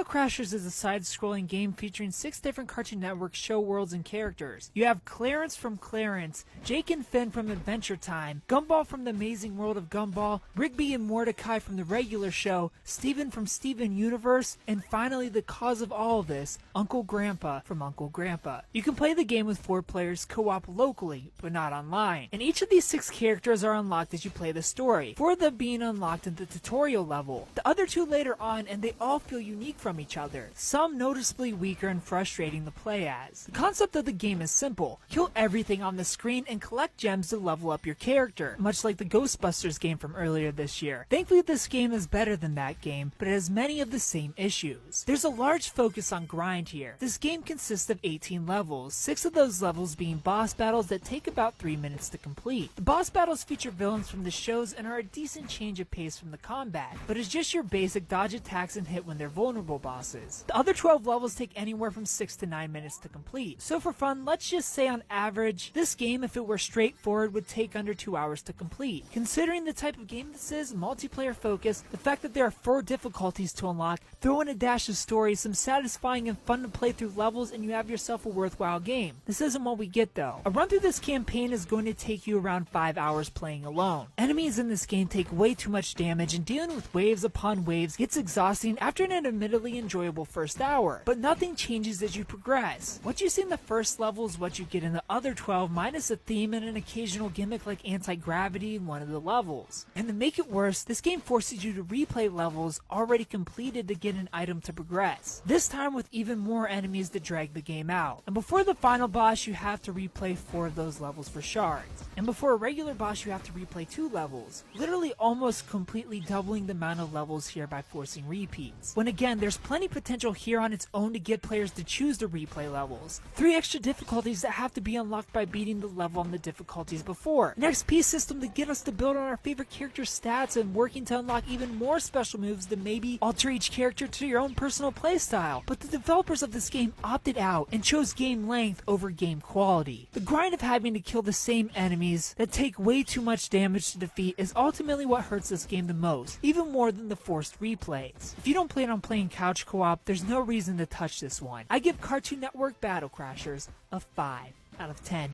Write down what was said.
Battle Crashers is a side-scrolling game featuring 6 different Cartoon Network show worlds and characters. You have Clarence from Clarence, Jake and Finn from Adventure Time, Gumball from the Amazing World of Gumball, Rigby and Mordecai from the regular show, Steven from Steven Universe, and finally the cause of all of this, Uncle Grandpa from Uncle Grandpa. You can play the game with 4 players co-op locally, but not online. And each of these 6 characters are unlocked as you play the story, 4 of them being unlocked in the tutorial level, the other 2 later on, and they all feel unique from each other, some noticeably weaker and frustrating to play as. The concept of the game is simple. Kill everything on the screen and collect gems to level up your character, much like the Ghostbusters game from earlier this year. Thankfully this game is better than that game, but it has many of the same issues. There's a large focus on grind here. This game consists of 18 levels, 6 of those levels being boss battles that take about 3 minutes to complete. The boss battles feature villains from the shows and are a decent change of pace from the combat, but it's just your basic dodge attacks and hit when they're vulnerable bosses. The other 12 levels take anywhere from 6 to 9 minutes to complete. So for fun, let's just say on average, this game, if it were straightforward, would take under 2 hours to complete. Considering the type of game this is, multiplayer focus, the fact that there are 4 difficulties to unlock, throw in a dash of story, some satisfying and fun to play through levels, and you have yourself a worthwhile game. This isn't what we get though. A run through this campaign is going to take you around 5 hours playing alone. Enemies in this game take way too much damage, and dealing with waves upon waves gets exhausting after an admittedly enjoyable first hour, but nothing changes as you progress. What you see in the first level is what you get in the other 12, minus a theme and an occasional gimmick like anti-gravity in one of the levels. And to make it worse, this game forces you to replay levels already completed to get an item to progress, this time with even more enemies to drag the game out. And before the final boss, you have to replay 4 of those levels for shards. And before a regular boss, you have to replay 2 levels, literally almost completely doubling the amount of levels here by forcing repeats. When again, there's plenty potential here on its own to get players to choose to replay levels. 3 extra difficulties that have to be unlocked by beating the level on the difficulties before. An XP system to get us to build on our favorite character's stats and working to unlock even more special moves to maybe alter each character to your own personal playstyle. But the developers of this game opted out and chose game length over game quality. The grind of having to kill the same enemies that take way too much damage to defeat is ultimately what hurts this game the most, even more than the forced replays. If you don't plan on playing couch co-op, there's no reason to touch this one. I give Cartoon Network Battle Crashers a 5 out of 10.